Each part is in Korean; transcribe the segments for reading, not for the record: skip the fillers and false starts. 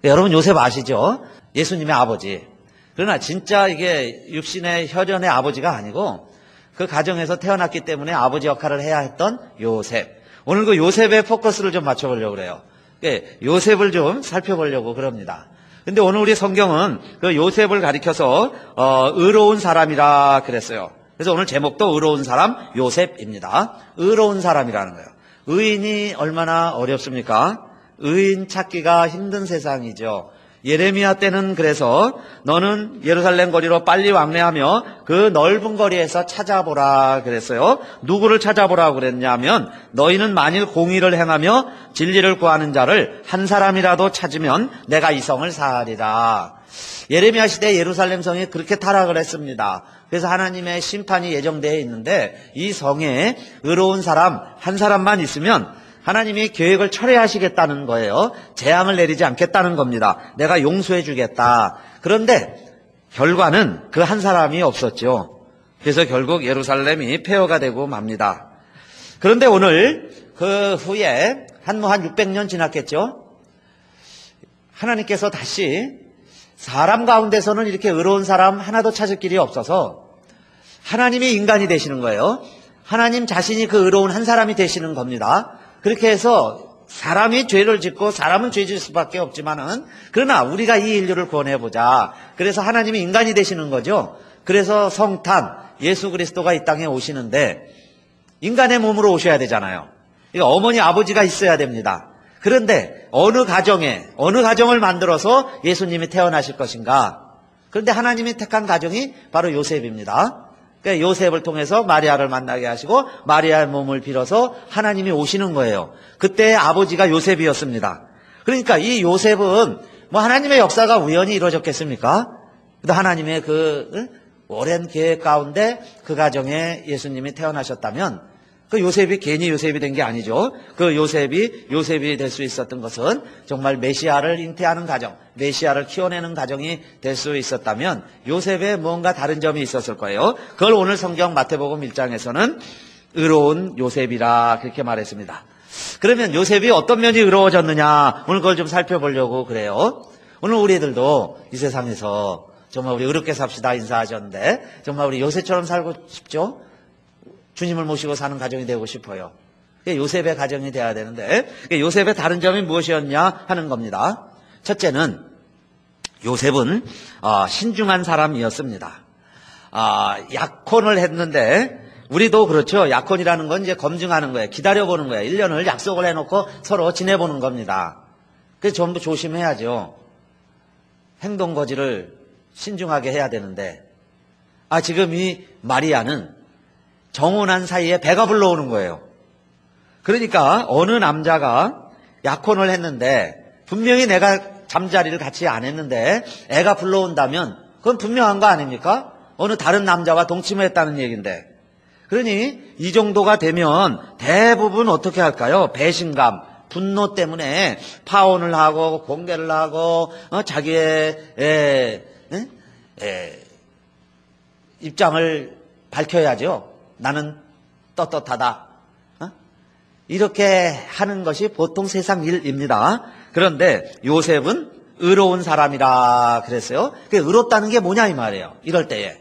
여러분 요셉 아시죠? 예수님의 아버지. 그러나 진짜 이게 육신의 혈연의 아버지가 아니고 그 가정에서 태어났기 때문에 아버지 역할을 해야 했던 요셉. 오늘 그 요셉의 포커스를 좀 맞춰보려고 그래요. 요셉을 좀 살펴보려고 그럽니다. 근데 오늘 우리 성경은 그 요셉을 가리켜서 의로운 사람이라 그랬어요. 그래서 오늘 제목도 의로운 사람 요셉입니다. 의로운 사람이라는 거예요. 의인이 얼마나 어렵습니까? 의인 찾기가 힘든 세상이죠. 예레미야 때는 그래서 너는 예루살렘 거리로 빨리 왕래하며 그 넓은 거리에서 찾아보라 그랬어요. 누구를 찾아보라고 그랬냐면 너희는 만일 공의를 행하며 진리를 구하는 자를 한 사람이라도 찾으면 내가 이 성을 사하리라. 예레미야 시대 예루살렘 성이 그렇게 타락을 했습니다. 그래서 하나님의 심판이 예정되어 있는데 이 성에 의로운 사람 한 사람만 있으면 하나님이 계획을 철회하시겠다는 거예요. 재앙을 내리지 않겠다는 겁니다. 내가 용서해 주겠다. 그런데 결과는 그 한 사람이 없었죠. 그래서 결국 예루살렘이 폐허가 되고 맙니다. 그런데 오늘 그 후에 한 600년 지났겠죠. 하나님께서 다시 사람 가운데서는 이렇게 의로운 사람 하나도 찾을 길이 없어서 하나님이 인간이 되시는 거예요. 하나님 자신이 그 의로운 한 사람이 되시는 겁니다. 그렇게 해서 사람이 죄를 짓고 사람은 죄 짓을 수밖에 없지만은 그러나 우리가 이 인류를 구원해보자. 그래서 하나님이 인간이 되시는 거죠. 그래서 성탄 예수 그리스도가 이 땅에 오시는데 인간의 몸으로 오셔야 되잖아요. 그러니까 어머니 아버지가 있어야 됩니다. 그런데 어느 가정을 만들어서 예수님이 태어나실 것인가? 그런데 하나님이 택한 가정이 바로 요셉입니다. 그러니까 요셉을 통해서 마리아를 만나게 하시고 마리아의 몸을 빌어서 하나님이 오시는 거예요. 그때 아버지가 요셉이었습니다. 그러니까 이 요셉은 뭐 하나님의 역사가 우연히 이루어졌겠습니까? 근데 하나님의 그 오랜 계획 가운데 그 가정에 예수님이 태어나셨다면 그 요셉이 괜히 요셉이 된 게 아니죠. 그 요셉이 될 수 있었던 것은 정말 메시아를 잉태하는 가정, 메시아를 키워내는 가정이 될 수 있었다면 요셉에 뭔가 다른 점이 있었을 거예요. 그걸 오늘 성경 마태복음 1장에서는 의로운 요셉이라 그렇게 말했습니다. 그러면 요셉이 어떤 면이 의로워졌느냐 오늘 그걸 좀 살펴보려고 그래요. 오늘 우리들도 이 세상에서 정말 우리 의롭게 삽시다 인사하셨는데 정말 우리 요셉처럼 살고 싶죠? 주님을 모시고 사는 가정이 되고 싶어요. 요셉의 가정이 돼야 되는데 요셉의 다른 점이 무엇이었냐 하는 겁니다. 첫째는 요셉은 신중한 사람이었습니다. 약혼을 했는데 우리도 그렇죠. 약혼이라는 건 이제 검증하는 거예요. 기다려보는 거예요. 1년을 약속을 해놓고 서로 지내보는 겁니다. 그래서 전부 조심해야죠. 행동거지를 신중하게 해야 되는데 지금 이 마리아는 정혼한 사이에 배가 불러오는 거예요. 그러니까 어느 남자가 약혼을 했는데 분명히 내가 잠자리를 같이 안 했는데 애가 불러온다면 그건 분명한 거 아닙니까? 어느 다른 남자와 동침을 했다는 얘기인데 그러니 이 정도가 되면 대부분 어떻게 할까요? 배신감, 분노 때문에 파혼을 하고 공개를 하고 자기의 입장을 밝혀야죠. 나는 떳떳하다. 이렇게 하는 것이 보통 세상 일입니다. 그런데 요셉은 의로운 사람이라 그랬어요. 의롭다는 게 뭐냐 이 말이에요. 이럴 때에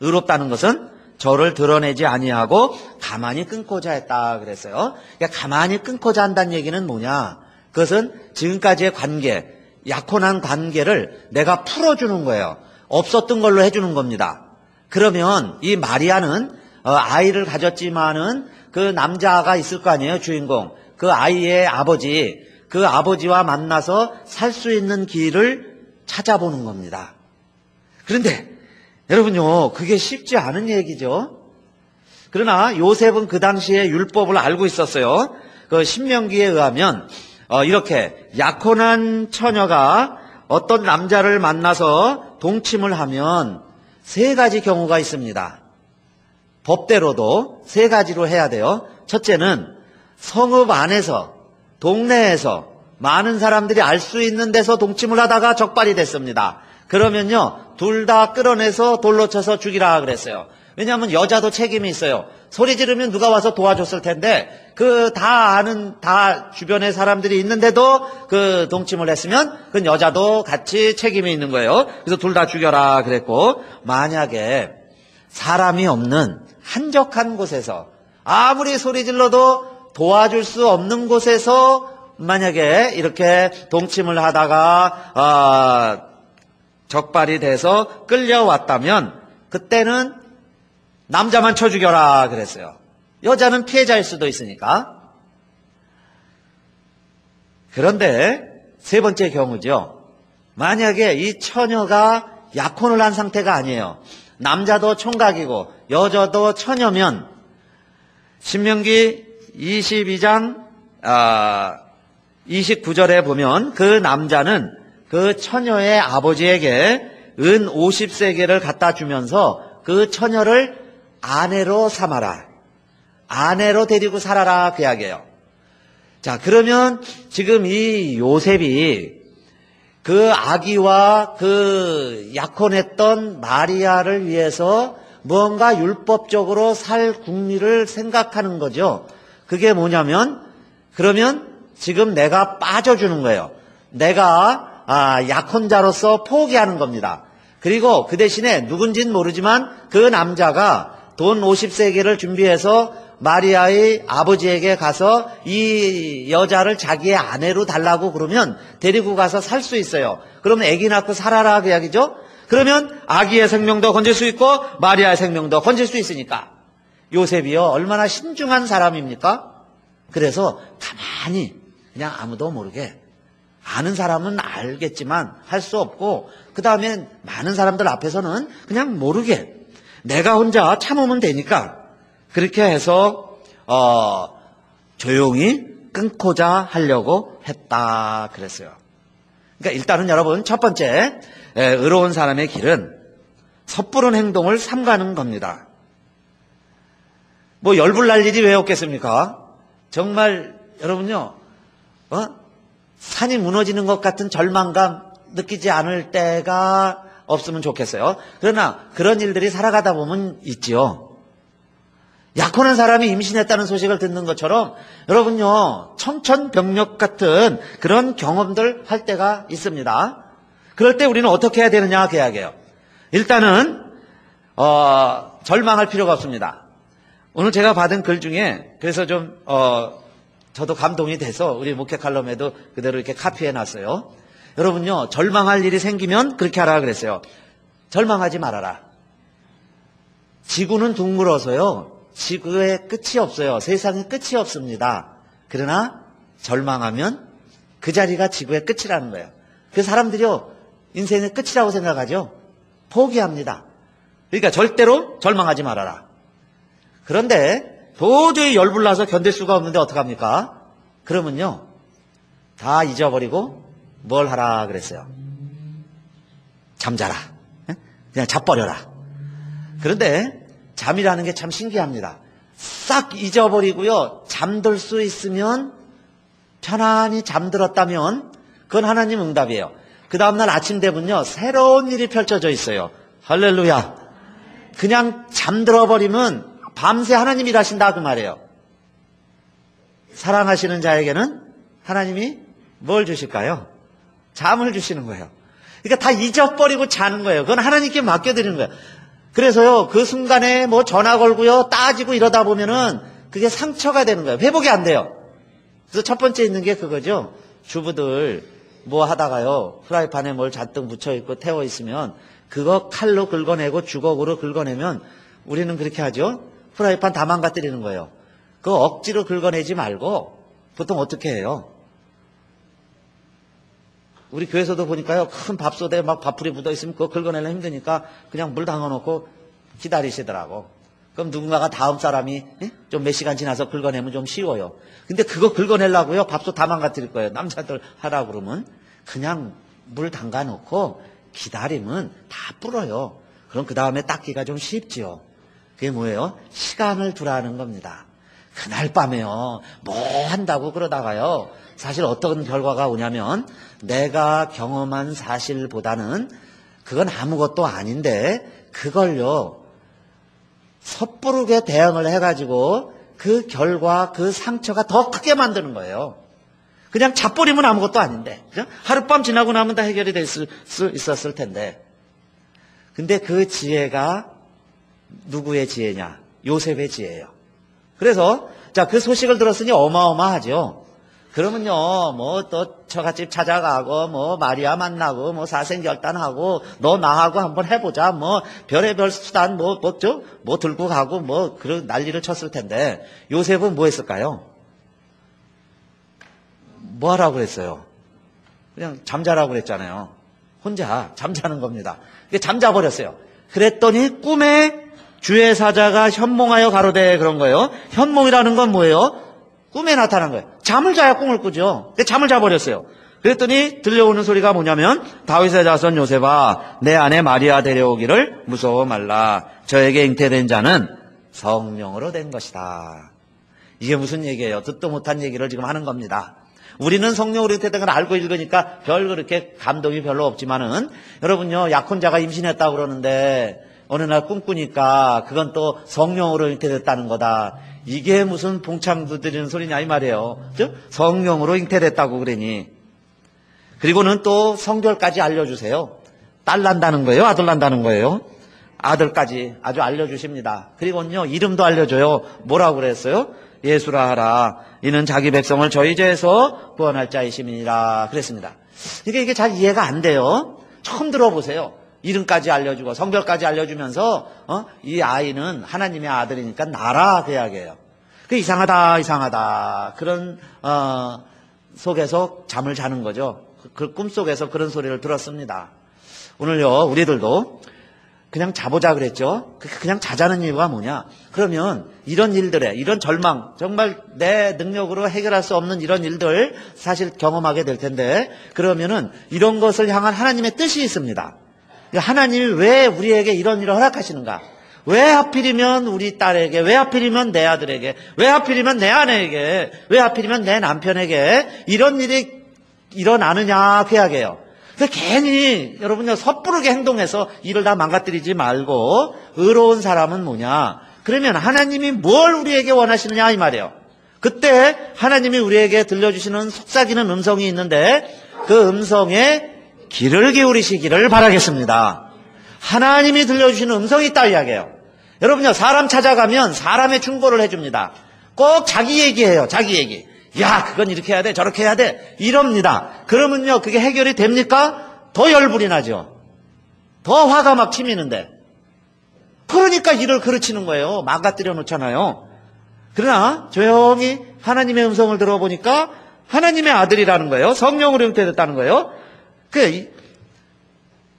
의롭다는 것은 저를 드러내지 아니하고 가만히 끊고자 했다 그랬어요. 그러니까 가만히 끊고자 한다는 얘기는 뭐냐? 그것은 지금까지의 관계, 약혼한 관계를 내가 풀어주는 거예요. 없었던 걸로 해주는 겁니다. 그러면 이 마리아는 아이를 가졌지만은 그 남자가 있을 거 아니에요, 주인공. 그 아이의 아버지, 그 아버지와 만나서 살 수 있는 길을 찾아보는 겁니다. 그런데 여러분요, 그게 쉽지 않은 얘기죠. 그러나 요셉은 그 당시에 율법을 알고 있었어요. 그 신명기에 의하면 이렇게 약혼한 처녀가 어떤 남자를 만나서 동침을 하면 3가지 경우가 있습니다. 법대로도 3가지로 해야 돼요. 첫째는 성읍 안에서, 동네에서 많은 사람들이 알 수 있는 데서 동침을 하다가 적발이 됐습니다. 그러면요, 둘 다 끌어내서 돌로 쳐서 죽이라 그랬어요. 왜냐하면 여자도 책임이 있어요. 소리 지르면 누가 와서 도와줬을 텐데 그 다 아는 다 주변에 사람들이 있는데도 그 동침을 했으면 그 여자도 같이 책임이 있는 거예요. 그래서 둘 다 죽여라 그랬고, 만약에 사람이 없는 한적한 곳에서 아무리 소리 질러도 도와줄 수 없는 곳에서 만약에 이렇게 동침을 하다가 적발이 돼서 끌려왔다면 그때는 남자만 쳐 죽여라 그랬어요. 여자는 피해자일 수도 있으니까. 그런데 세 번째 경우죠. 만약에 이 처녀가 약혼을 한 상태가 아니에요. 남자도 총각이고 여자도 처녀면 신명기 22장 29절에 보면 그 남자는 그 처녀의 아버지에게 은 50세겔을 갖다 주면서 그 처녀를 아내로 삼아라. 아내로 데리고 살아라 그 이야기예요. 자, 그러면 지금 이 요셉이 그 아기와 그 약혼했던 마리아를 위해서 뭔가 율법적으로 살 궁리를 생각하는 거죠. 그게 뭐냐면, 그러면 지금 내가 빠져주는 거예요. 내가 약혼자로서 포기하는 겁니다. 그리고 그 대신에 누군지는 모르지만 그 남자가 돈 50세겔을 준비해서 마리아의 아버지에게 가서 이 여자를 자기의 아내로 달라고 그러면 데리고 가서 살 수 있어요. 그러면 아기 낳고 살아라 그 이야기죠. 그러면 아기의 생명도 건질 수 있고 마리아의 생명도 건질 수 있으니까. 요셉이요 얼마나 신중한 사람입니까? 그래서 가만히 그냥 아무도 모르게, 아는 사람은 알겠지만 할 수 없고, 그 다음에 많은 사람들 앞에서는 그냥 모르게 내가 혼자 참으면 되니까 그렇게 해서 조용히 끊고자 하려고 했다 그랬어요. 그러니까 일단은 여러분, 첫 번째 의로운 사람의 길은 섣부른 행동을 삼가는 겁니다. 뭐 열불날 일이 왜 없겠습니까? 정말 여러분요, 산이 무너지는 것 같은 절망감 느끼지 않을 때가 없으면 좋겠어요. 그러나 그런 일들이 살아가다 보면 있지요. 약혼한 사람이 임신했다는 소식을 듣는 것처럼 여러분요, 청천벽력 같은 그런 경험들 할 때가 있습니다. 그럴 때 우리는 어떻게 해야 되느냐 그 이야기예요. 일단은 절망할 필요가 없습니다. 오늘 제가 받은 글 중에 그래서 좀 저도 감동이 돼서 우리 목회 칼럼에도 그대로 이렇게 카피해 놨어요. 여러분요, 절망할 일이 생기면 그렇게 하라 그랬어요. 절망하지 말아라. 지구는 둥글어서요, 지구에 끝이 없어요. 세상에 끝이 없습니다. 그러나 절망하면 그 자리가 지구의 끝이라는 거예요. 그 사람들이요, 인생의 끝이라고 생각하죠. 포기합니다. 그러니까 절대로 절망하지 말아라. 그런데 도저히 열불나서 견딜 수가 없는데 어떡합니까? 그러면요, 다 잊어버리고 뭘 하라 그랬어요? 잠자라. 그냥 자버려라. 그런데 잠이라는 게 참 신기합니다. 싹 잊어버리고요, 잠들 수 있으면, 편안히 잠들었다면 그건 하나님 응답이에요. 그 다음날 아침 되면요, 새로운 일이 펼쳐져 있어요. 할렐루야. 그냥 잠들어버리면 밤새 하나님이 일하신다 그 말이에요. 사랑하시는 자에게는 하나님이 뭘 주실까요? 잠을 주시는 거예요. 그러니까 다 잊어버리고 자는 거예요. 그건 하나님께 맡겨드리는 거예요. 그래서요, 그 순간에 뭐 전화 걸고요, 따지고 이러다 보면은 그게 상처가 되는 거예요. 회복이 안 돼요. 그래서 첫 번째 있는 게 그거죠. 주부들 뭐 하다가요, 프라이팬에 뭘 잔뜩 묻혀있고 태워있으면 그거 칼로 긁어내고 주걱으로 긁어내면 우리는 그렇게 하죠. 프라이팬 다 망가뜨리는 거예요. 그거 억지로 긁어내지 말고 보통 어떻게 해요? 우리 교회에서도 보니까요, 큰 밥솥에 막 밥풀이 묻어있으면 그거 긁어내려면 힘드니까 그냥 물 담가놓고 기다리시더라고. 그럼 누군가가 다음 사람이 좀 몇 시간 지나서 긁어내면 좀 쉬워요. 근데 그거 긁어내려고요, 밥솥 다 망가뜨릴 거예요. 남자들 하라고 그러면 그냥 물 담가놓고 기다리면 다 불어요. 그럼 그 다음에 닦기가 좀 쉽지요. 그게 뭐예요? 시간을 두라는 겁니다. 그날 밤에요, 뭐 한다고 그러다가요, 사실 어떤 결과가 오냐면 내가 경험한 사실보다는 그건 아무것도 아닌데 그걸요, 섣부르게 대응을 해가지고 그 결과, 그 상처가 더 크게 만드는 거예요. 그냥 잡버리면 아무것도 아닌데, 그죠? 하룻밤 지나고 나면 다 해결이 될 수 있었을 텐데. 근데 그 지혜가 누구의 지혜냐? 요셉의 지혜예요. 그래서 자, 그 소식을 들었으니 어마어마하죠. 그러면요, 뭐 또 처갓집 찾아가고, 뭐 마리아 만나고, 뭐 사생결단하고, 너 나하고 한번 해보자, 뭐 별의별 수단 뭐 들고 가고, 뭐 그런 난리를 쳤을 텐데 요셉은 뭐 했을까요? 뭐 하라고 그랬어요? 그냥 잠자라고 그랬잖아요. 혼자 잠자는 겁니다. 잠자버렸어요. 그랬더니 꿈에 주의 사자가 현몽하여 가로되 그런 거예요. 현몽이라는 건 뭐예요? 꿈에 나타난 거예요. 잠을 자야 꿈을 꾸죠. 잠을 자버렸어요. 그랬더니 들려오는 소리가 뭐냐면 다윗의 자손 요셉아 내 아내 마리아 데려오기를 무서워 말라. 저에게 잉태된 자는 성령으로 된 것이다. 이게 무슨 얘기예요? 듣도 못한 얘기를 지금 하는 겁니다. 우리는 성령으로 잉태된 걸 알고 읽으니까 별 그렇게 감동이 별로 없지만은 여러분요, 약혼자가 임신했다고 그러는데 어느 날 꿈꾸니까 그건 또 성령으로 잉태됐다는 거다. 이게 무슨 봉창 두드리는 소리냐 이 말이에요. 그죠? 성령으로 잉태됐다고 그러니. 그리고는 또 성별까지 알려주세요. 딸 난다는 거예요? 아들 난다는 거예요? 아들까지 아주 알려주십니다. 그리고는요, 이름도 알려줘요. 뭐라고 그랬어요? 예수라 하라. 이는 자기 백성을 저희 죄에서 구원할 자이심이니라 그랬습니다. 이게 잘 이해가 안 돼요. 처음 들어보세요. 이름까지 알려주고 성별까지 알려주면서 이 아이는 하나님의 아들이니까 나라 그 이야기예요. 그 이상하다 그런 속에서 잠을 자는 거죠. 그 꿈속에서 그런 소리를 들었습니다. 오늘요, 우리들도 그냥 자보자 그랬죠. 그냥 자자는 이유가 뭐냐? 그러면 이런 일들에, 이런 절망, 정말 내 능력으로 해결할 수 없는 이런 일들 사실 경험하게 될 텐데, 그러면은 이런 것을 향한 하나님의 뜻이 있습니다. 하나님이 왜 우리에게 이런 일을 허락하시는가? 왜 하필이면 우리 딸에게, 왜 하필이면 내 아들에게, 왜 하필이면 내 아내에게, 왜 하필이면 내 남편에게 이런 일이 일어나느냐 그 이야기예요. 그래서 괜히 여러분요, 섣부르게 행동해서 일을 다 망가뜨리지 말고 의로운 사람은 뭐냐? 그러면 하나님이 뭘 우리에게 원하시느냐 이 말이에요. 그때 하나님이 우리에게 들려주시는 속삭이는 음성이 있는데 그 음성에 귀를 기울이시기를 바라겠습니다. 하나님이 들려주시는 음성이 있다 이야기예요. 여러분요, 사람 찾아가면 사람의 충고를 해줍니다. 꼭 자기 얘기해요. 자기 얘기. 야, 그건 이렇게 해야 돼, 저렇게 해야 돼, 이럽니다. 그러면요, 그게 해결이 됩니까? 더 열불이 나죠. 더 화가 막 치미는데. 그러니까 일을 그르치는 거예요. 망가뜨려 놓잖아요. 그러나 조용히 하나님의 음성을 들어보니까 하나님의 아들이라는 거예요. 성령으로 잉태됐다는 거예요.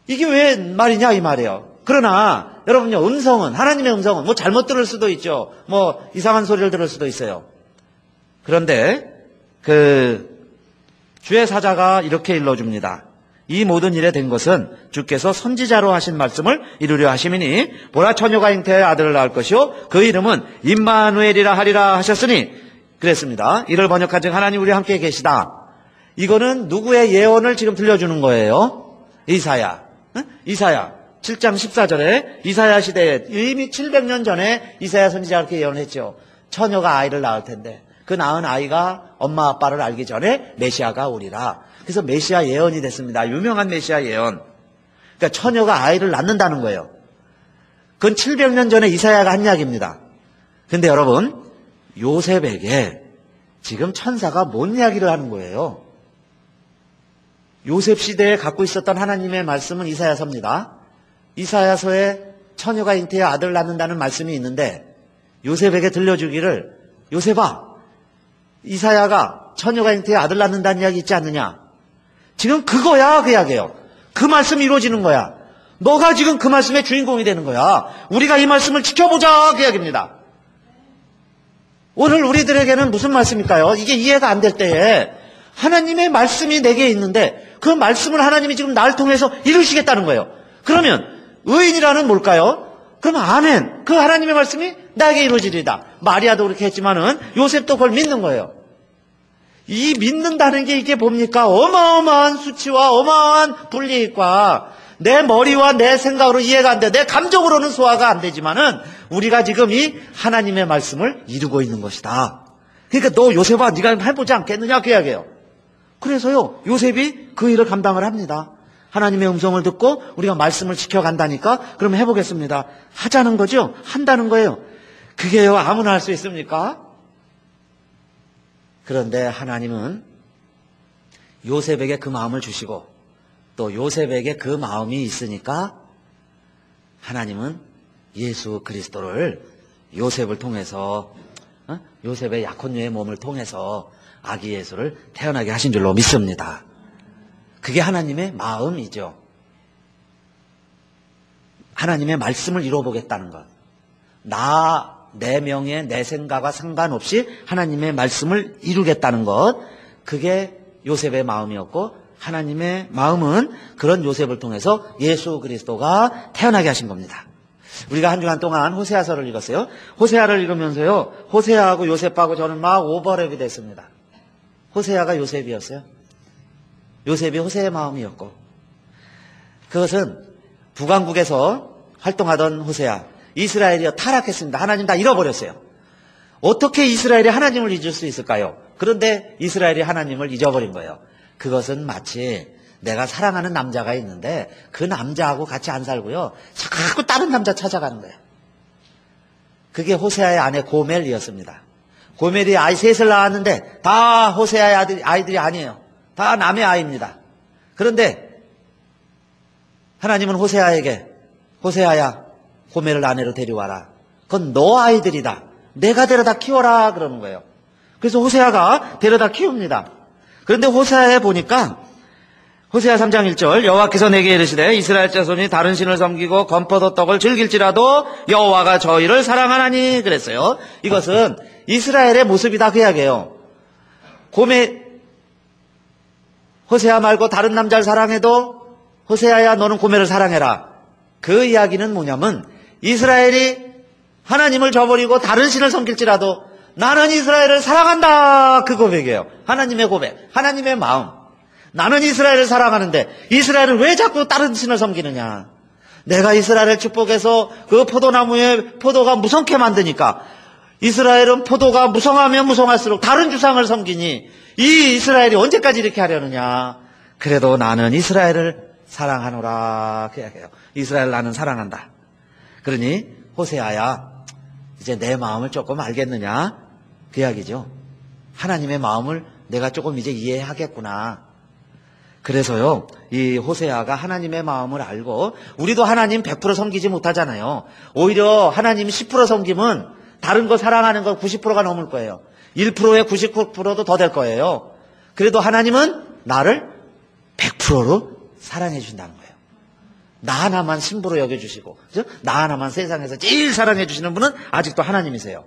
이게 왜 말이냐 이 말이에요. 그러나 여러분요, 음성은, 하나님의 음성은 뭐 잘못 들을 수도 있죠. 뭐 이상한 소리를 들을 수도 있어요. 그런데 주의 사자가 이렇게 일러줍니다. 이 모든 일에 된 것은 주께서 선지자로 하신 말씀을 이루려 하심이니 보라 처녀가 잉태하여 아들을 낳을 것이요 그 이름은 임마누엘이라 하리라 하셨으니 그랬습니다. 이를 번역한 즉 하나님 우리와 함께 계시다. 이거는 누구의 예언을 지금 들려주는 거예요? 이사야. 이사야 7장 14절에 이사야 시대에 이미 700년 전에 이사야 선지자가 그렇게 예언했죠. 처녀가 아이를 낳을 텐데 그 낳은 아이가 엄마 아빠를 알기 전에 메시아가 오리라. 그래서 메시아 예언이 됐습니다. 유명한 메시아 예언. 그러니까 처녀가 아이를 낳는다는 거예요. 그건 700년 전에 이사야가 한 이야기입니다. 근데 여러분, 요셉에게 지금 천사가 뭔 이야기를 하는 거예요? 요셉 시대에 갖고 있었던 하나님의 말씀은 이사야서입니다. 이사야서에 처녀가 잉태해 아들을 낳는다는 말씀이 있는데 요셉에게 들려주기를, 요셉아, 이사야가 처녀가 잉태해 아들 낳는다는 이야기 있지 않느냐? 지금 그거야 그 이야기예요. 그 말씀이 이루어지는 거야. 너가 지금 그 말씀의 주인공이 되는 거야. 우리가 이 말씀을 지켜보자 그 이야기입니다. 오늘 우리들에게는 무슨 말씀일까요? 이게 이해가 안 될 때에 하나님의 말씀이 내게 있는데 그 말씀을 하나님이 지금 나를 통해서 이루시겠다는 거예요. 그러면 의인이라는 뭘까요? 그럼 아멘, 그 하나님의 말씀이 나에게 이루어지리다. 마리아도 그렇게 했지만은 요셉도 그걸 믿는 거예요. 이 믿는다는 게 이게 뭡니까? 어마어마한 수치와 어마어마한 불리익과 내 머리와 내 생각으로 이해가 안 돼. 내 감정으로는 소화가 안 되지만은 우리가 지금 이 하나님의 말씀을 이루고 있는 것이다. 그러니까 너 요셉아 네가 해보지 않겠느냐 그 이야기예요. 그래서요 요셉이 그 일을 감당을 합니다. 하나님의 음성을 듣고 우리가 말씀을 지켜간다니까 그러면 해보겠습니다. 하자는 거죠. 한다는 거예요. 그게요 아무나 할 수 있습니까? 그런데 하나님은 요셉에게 그 마음을 주시고 또 요셉에게 그 마음이 있으니까 하나님은 예수 그리스도를 요셉을 통해서 요셉의 약혼녀의 몸을 통해서 아기 예수를 태어나게 하신 줄로 믿습니다. 그게 하나님의 마음이죠. 하나님의 말씀을 이루어보겠다는 것. 내 명예, 내 생각과 상관없이 하나님의 말씀을 이루겠다는 것. 그게 요셉의 마음이었고 하나님의 마음은 그런 요셉을 통해서 예수 그리스도가 태어나게 하신 겁니다. 우리가 한 주간 동안 호세아서를 읽었어요. 호세아를 읽으면서요. 호세아하고 요셉하고 저는 막 오버랩이 됐습니다. 호세아가 요셉이었어요. 요셉이 호세의 마음이었고 그것은 북왕국에서 활동하던 호세아 이스라엘이 타락했습니다. 하나님 다 잃어버렸어요. 어떻게 이스라엘이 하나님을 잊을 수 있을까요? 그런데 이스라엘이 하나님을 잊어버린 거예요. 그것은 마치 내가 사랑하는 남자가 있는데 그 남자하고 같이 안 살고요. 자꾸 다른 남자 찾아가는 거예요. 그게 호세아의 아내 고멜이었습니다. 고멜이 아이 셋을 낳았는데 다 호세아의 아이들이 아니에요. 다 남의 아이입니다. 그런데 하나님은 호세아에게 호세아야 고멜을 아내로 데려와라. 그건 너 아이들이다. 내가 데려다 키워라 그러는 거예요. 그래서 호세아가 데려다 키웁니다. 그런데 호세아에 보니까 호세아 3장 1절 여호와께서 내게 이르시되 이스라엘 자손이 다른 신을 섬기고 건포도 떡을 즐길지라도 여호와가 저희를 사랑하나니 그랬어요. 이것은 이스라엘의 모습이다 그 이야기예요. 호세아 말고 다른 남자를 사랑해도 호세아야 너는 고멜을 사랑해라. 그 이야기는 뭐냐면 이스라엘이 하나님을 저버리고 다른 신을 섬길지라도 나는 이스라엘을 사랑한다 그 고백이에요. 하나님의 고백, 하나님의 마음. 나는 이스라엘을 사랑하는데 이스라엘을 왜 자꾸 다른 신을 섬기느냐. 내가 이스라엘을 축복해서 그 포도나무에 포도가 무성케 만드니까 이스라엘은 포도가 무성하면 무성할수록 다른 주상을 섬기니 이 이스라엘이 언제까지 이렇게 하려느냐. 그래도 나는 이스라엘을 사랑하노라 그 이야기예요. 이스라엘 나는 사랑한다. 그러니 호세아야 이제 내 마음을 조금 알겠느냐 그 이야기죠. 하나님의 마음을 내가 조금 이제 이해하겠구나. 그래서요 이 호세아가 하나님의 마음을 알고 우리도 하나님 100% 섬기지 못하잖아요. 오히려 하나님 10% 섬기면 다른 거 사랑하는 거 90%가 넘을 거예요. 1%에 99%도 더 될 거예요. 그래도 하나님은 나를 100%로 사랑해 준다는 거예요. 나 하나만 신부로 여겨주시고 그죠? 나 하나만 세상에서 제일 사랑해 주시는 분은 아직도 하나님이세요.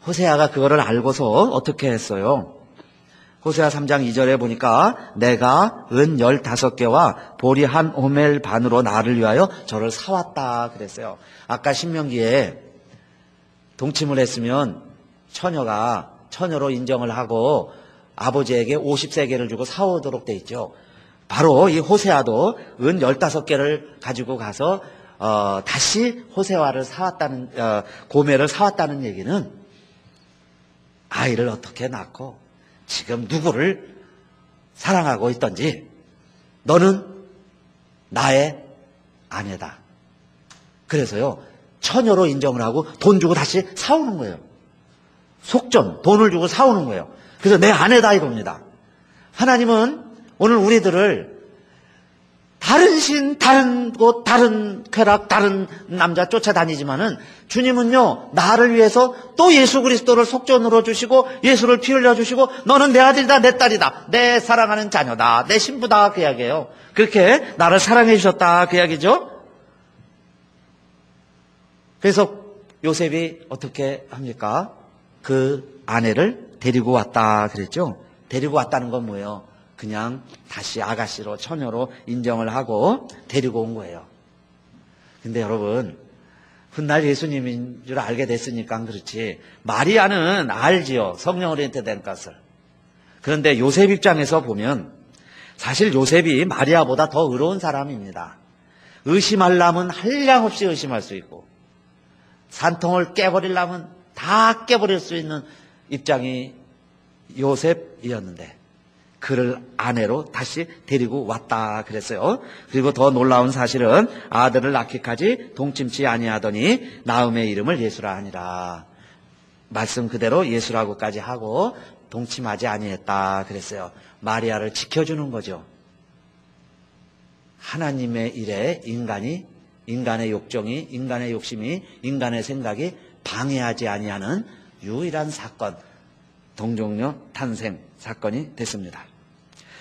호세아가 그거를 알고서 어떻게 했어요? 호세아 3장 2절에 보니까 내가 은 15개와 보리 한 오멜 반으로 나를 위하여 저를 사왔다 그랬어요. 아까 신명기에 동침을 했으면 처녀가 처녀로 인정을 하고 아버지에게 50세겔을 주고 사오도록 돼 있죠. 바로 이 호세아도 은 15개를 가지고 가서 다시 호세아를 사왔다는 고멜을 사왔다는 얘기는 아이를 어떻게 낳고 지금 누구를 사랑하고 있던지 너는 나의 아내다. 그래서요 처녀로 인정을 하고 돈 주고 다시 사오는 거예요. 속전 돈을 주고 사오는 거예요. 그래서 내 아내다 이겁니다. 하나님은 오늘 우리들을 다른 신, 다른 곳, 다른 쾌락, 다른 남자 쫓아다니지만은 주님은요 나를 위해서 또 예수 그리스도를 속전으로 주시고 예수를 피 흘려 주시고 너는 내 아들이다 내 딸이다 내 사랑하는 자녀다 내 신부다 그 이야기예요. 그렇게 나를 사랑해 주셨다 그 이야기죠. 그래서 요셉이 어떻게 합니까? 그 아내를 데리고 왔다 그랬죠. 데리고 왔다는 건 뭐예요? 그냥 다시 아가씨로 처녀로 인정을 하고 데리고 온 거예요. 근데 여러분 훗날 예수님인 줄 알게 됐으니까 그렇지 마리아는 알지요. 성령으로 인도된 것을. 그런데 요셉 입장에서 보면 사실 요셉이 마리아보다 더 의로운 사람입니다. 의심하려면 한량없이 의심할 수 있고 산통을 깨버리려면 다 깨버릴 수 있는 입장이 요셉이었는데 그를 아내로 다시 데리고 왔다 그랬어요. 그리고 더 놀라운 사실은 아들을 낳기까지 동침치 아니하더니 나음의 이름을 예수라 하니라. 말씀 그대로 예수라고까지 하고 동침하지 아니했다 그랬어요. 마리아를 지켜주는 거죠. 하나님의 일에 인간의 욕정이, 인간의 욕심이, 인간의 생각이 방해하지 아니하는 유일한 사건, 동정녀 탄생 사건이 됐습니다.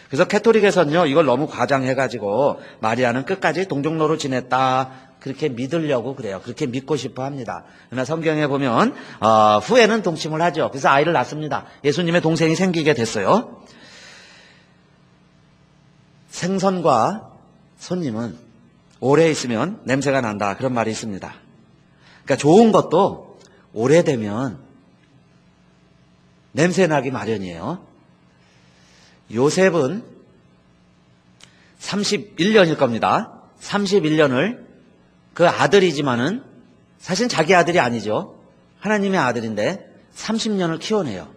그래서 캐토릭에서는요, 이걸 너무 과장해가지고 마리아는 끝까지 동정녀로 지냈다, 그렇게 믿으려고 그래요. 그렇게 믿고 싶어 합니다. 그러나 성경에 보면 후에는 동침을 하죠. 그래서 아이를 낳습니다. 예수님의 동생이 생기게 됐어요. 생선과 손님은 오래 있으면 냄새가 난다, 그런 말이 있습니다. 그러니까 좋은 것도 오래되면 냄새 나기 마련이에요. 요셉은 31년일 겁니다. 31년을 그 아들이지만은 사실 자기 아들이 아니죠. 하나님의 아들인데 30년을 키워내요.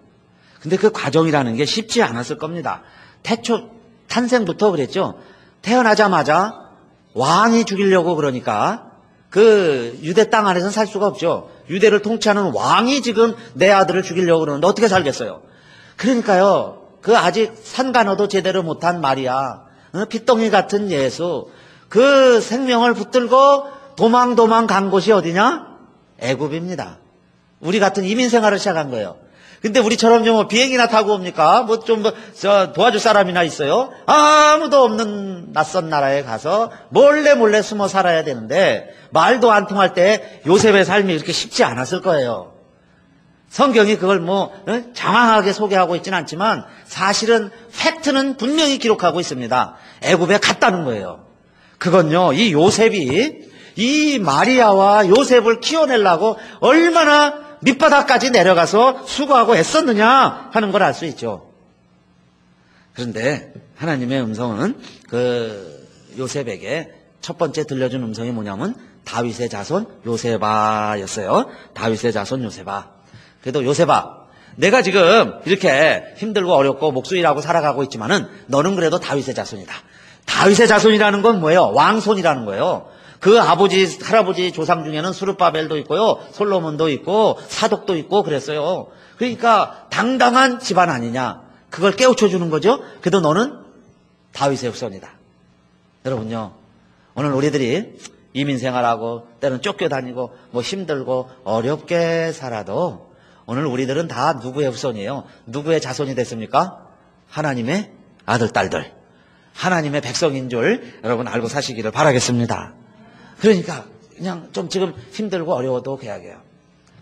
근데 그 과정이라는 게 쉽지 않았을 겁니다. 태초 탄생부터 그랬죠. 태어나자마자 왕이 죽이려고 그러니까 그 유대 땅 안에서는 살 수가 없죠. 유대를 통치하는 왕이 지금 내 아들을 죽이려고 그러는데 어떻게 살겠어요. 그러니까요, 그 아직 산간호도 제대로 못한 마리아, 핏덩이 같은 예수, 그 생명을 붙들고 도망 간 곳이 어디냐? 애굽입니다. 우리 같은 이민 생활을 시작한 거예요. 근데 우리처럼 좀 비행기나 타고 옵니까? 도와줄 사람이나 있어요? 아무도 없는 낯선 나라에 가서 몰래 숨어 살아야 되는데 말도 안 통할 때 요셉의 삶이 그렇게 쉽지 않았을 거예요. 성경이 그걸 장황하게 소개하고 있지는 않지만 사실은 팩트는 분명히 기록하고 있습니다. 애굽에 갔다는 거예요. 그건요, 이 요셉이 이 마리아와 요셉을 키워내려고 얼마나 밑바닥까지 내려가서 수고하고 애썼느냐 하는 걸 알 수 있죠. 그런데 하나님의 음성은 그 요셉에게 첫 번째 들려준 음성이 뭐냐면 다윗의 자손 요셉아였어요. 다윗의 자손 요셉아. 그래도 요셉아, 내가 지금 이렇게 힘들고 어렵고 목수일하고 살아가고 있지만은 너는 그래도 다윗의 자손이다. 다윗의 자손이라는 건 뭐예요? 왕손이라는 거예요. 그 아버지, 할아버지 조상 중에는 수르바벨도 있고요, 솔로몬도 있고, 사독도 있고 그랬어요. 그러니까 당당한 집안 아니냐. 그걸 깨우쳐주는 거죠. 그래도 너는 다윗의 후손이다. 여러분요, 오늘 우리들이 이민생활하고 때는 쫓겨다니고 힘들고 어렵게 살아도 오늘 우리들은 다 누구의 후손이에요? 누구의 자손이 됐습니까? 하나님의 아들, 딸들. 하나님의 백성인 줄 여러분 알고 사시기를 바라겠습니다. 그러니까 그냥 좀 지금 힘들고 어려워도 계약해요.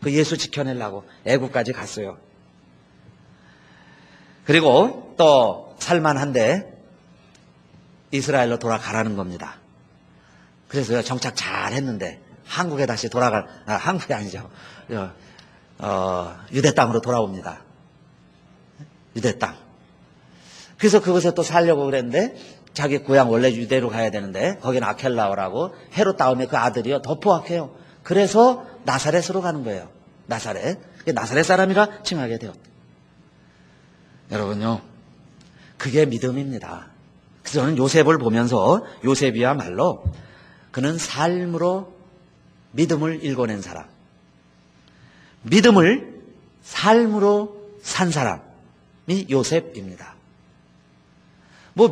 그 예수 지켜내려고 애국까지 갔어요. 그리고 또 살만한데 이스라엘로 돌아가라는 겁니다. 그래서 정착 잘 했는데 한국에 다시 한국이 아니죠. 유대 땅으로 돌아옵니다. 유대 땅. 그래서 그곳에 또 살려고 그랬는데 자기 고향 원래 유대로 가야 되는데 거기는 아켈라오라고 헤롯 다음에 그 아들이요 더 포악해요. 그래서 나사렛으로 가는 거예요. 나사렛 사람이라 칭하게 되었다. 여러분요, 그게 믿음입니다. 그래서 저는 요셉을 보면서 요셉이야말로 그는 삶으로 믿음을 일궈낸 사람, 믿음을 삶으로 산 사람이 요셉입니다.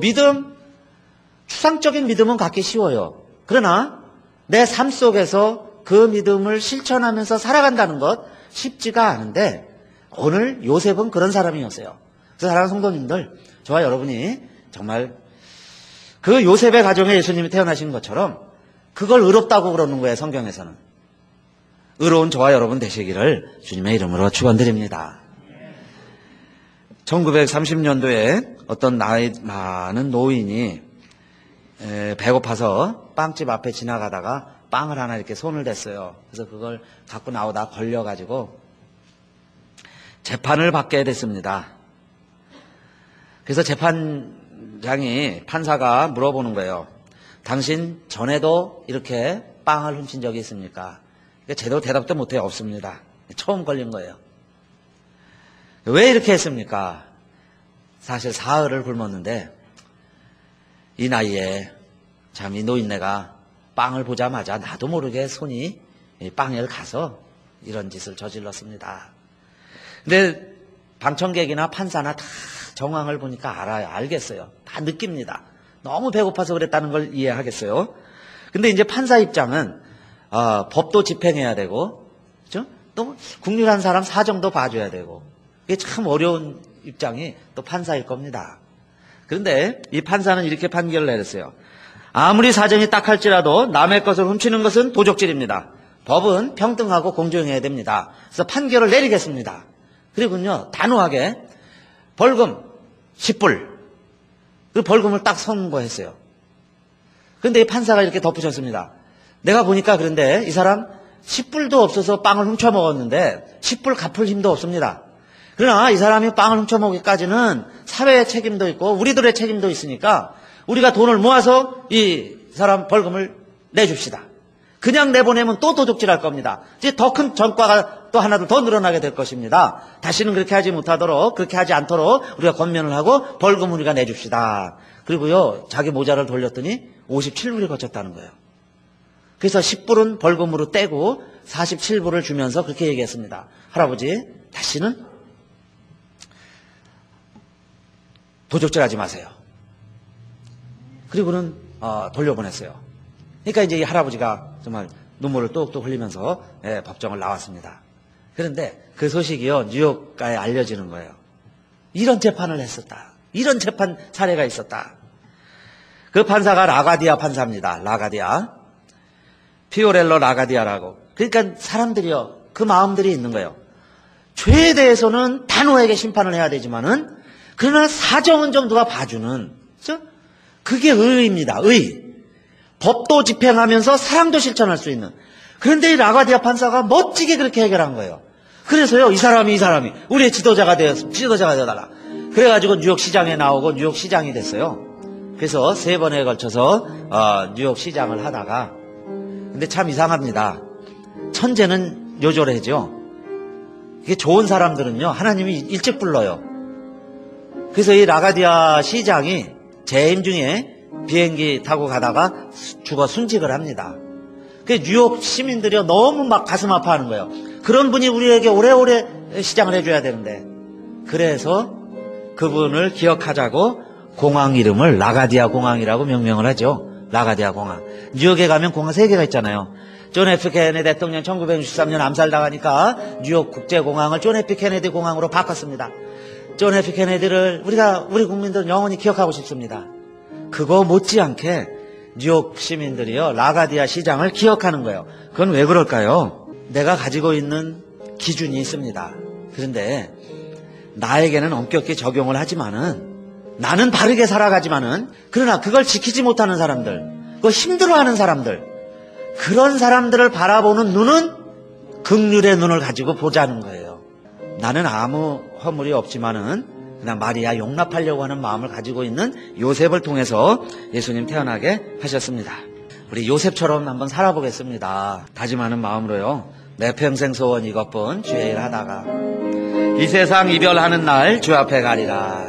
믿음, 추상적인 믿음은 갖기 쉬워요. 그러나 내 삶 속에서 그 믿음을 실천하면서 살아간다는 것 쉽지가 않은데 오늘 요셉은 그런 사람이었어요. 그래서 사랑하는 성도님들, 저와 여러분이 정말 그 요셉의 가정에 예수님이 태어나신 것처럼 그걸 의롭다고 그러는 거예요. 성경에서는. 의로운 저와 여러분 되시기를 주님의 이름으로 축원드립니다. 1930년도에 어떤 나이 많은 노인이 배고파서 빵집 앞에 지나가다가 빵을 하나 이렇게 손을 댔어요. 그래서 그걸 갖고 나오다 걸려가지고 재판을 받게 됐습니다. 그래서 판사가 물어보는 거예요. 당신 전에도 이렇게 빵을 훔친 적이 있습니까? 제대로 대답도 못해요. 없습니다. 처음 걸린 거예요. 왜 이렇게 했습니까? 사실 사흘을 굶었는데 이 나이에 참 이 노인네가 빵을 보자마자 나도 모르게 손이 빵을 가서 이런 짓을 저질렀습니다. 근데 방청객이나 판사나 다 정황을 보니까 알아요. 알겠어요. 다 느낍니다. 너무 배고파서 그랬다는 걸 이해하겠어요. 근데 이제 판사 입장은 법도 집행해야 되고, 그죠? 또 국률한 사람 사정도 봐줘야 되고, 이게 참 어려운 입장이 또 판사일 겁니다. 그런데 이 판사는 이렇게 판결을 내렸어요. 아무리 사정이 딱할지라도 남의 것을 훔치는 것은 도적질입니다. 법은 평등하고 공정해야 됩니다. 그래서 판결을 내리겠습니다. 그리고요, 단호하게 벌금 10불, 그 벌금을 딱 선고했어요. 그런데 이 판사가 이렇게 덧붙였습니다. 내가 보니까 그런데 이 사람 10불도 없어서 빵을 훔쳐 먹었는데 10불 갚을 힘도 없습니다. 그러나 이 사람이 빵을 훔쳐 먹기까지는 사회의 책임도 있고 우리들의 책임도 있으니까 우리가 돈을 모아서 이 사람 벌금을 내줍시다. 그냥 내보내면 또 도둑질할 겁니다. 이제 더 큰 전과가 또 하나 더 늘어나게 될 것입니다. 다시는 그렇게 하지 못하도록, 그렇게 하지 않도록 우리가 권면을 하고 벌금 우리가 내줍시다. 그리고요, 자기 모자를 돌렸더니 57불이 거쳤다는 거예요. 그래서 10불은 벌금으로 떼고 47불을 주면서 그렇게 얘기했습니다. 할아버지, 다시는 도적질하지 마세요. 그리고는 돌려보냈어요. 그러니까 이제 이 할아버지가 정말 눈물을 뚝뚝 흘리면서 법정을 나왔습니다. 그런데 그 소식이요, 뉴욕가에 알려지는 거예요. 이런 재판을 했었다. 이런 재판 사례가 있었다. 그 판사가 라가디아 판사입니다. 라가디아. 피오렐로 라가디아라고. 그러니까 사람들이요, 그 마음들이 있는 거예요. 죄에 대해서는 단호하게 심판을 해야 되지만은, 그러나 사정은 좀 누가 봐주는, 그렇죠? 그게 의입니다. 의. 법도 집행하면서 사랑도 실천할 수 있는. 그런데 이 라가디아 판사가 멋지게 그렇게 해결한 거예요. 그래서요, 이 사람이 우리의 지도자가 되어달라. 그래가지고 뉴욕 시장에 나오고 뉴욕 시장이 됐어요. 그래서 3번에 걸쳐서 뉴욕 시장을 하다가, 근데 참 이상합니다. 천재는 요절해죠. 이게 좋은 사람들은요, 하나님이 일찍 불러요. 그래서 이 라가디아 시장이 재임 중에 비행기 타고 가다가 죽어 순직을 합니다. 그 뉴욕 시민들이 너무 막 가슴 아파하는 거예요. 그런 분이 우리에게 오래오래 시장을 해줘야 되는데. 그래서 그분을 기억하자고 공항 이름을 라가디아 공항이라고 명명을 하죠. 라가디아 공항. 뉴욕에 가면 공항 3개가 있잖아요. 존 F 케네디 대통령 1963년 암살당하니까 뉴욕 국제공항을 존 F 케네디 공항으로 바꿨습니다. 존 F 케네디를 우리 국민들은 영원히 기억하고 싶습니다. 그거 못지않게 뉴욕 시민들이요, 라가디아 시장을 기억하는 거예요. 그건 왜 그럴까요? 내가 가지고 있는 기준이 있습니다. 그런데 나에게는 엄격히 적용을 하지만은, 나는 바르게 살아가지만은, 그러나 그걸 지키지 못하는 사람들, 그거 힘들어하는 사람들, 그런 사람들을 바라보는 눈은 긍휼의 눈을 가지고 보자는 거예요. 나는 아무 허물이 없지만은 그냥 마리아 용납하려고 하는 마음을 가지고 있는 요셉을 통해서 예수님 태어나게 하셨습니다. 우리 요셉처럼 한번 살아보겠습니다. 다짐하는 마음으로요. 내 평생 소원 이것뿐 주의 일 하다가 이 세상 이별하는 날 주 앞에 가리라.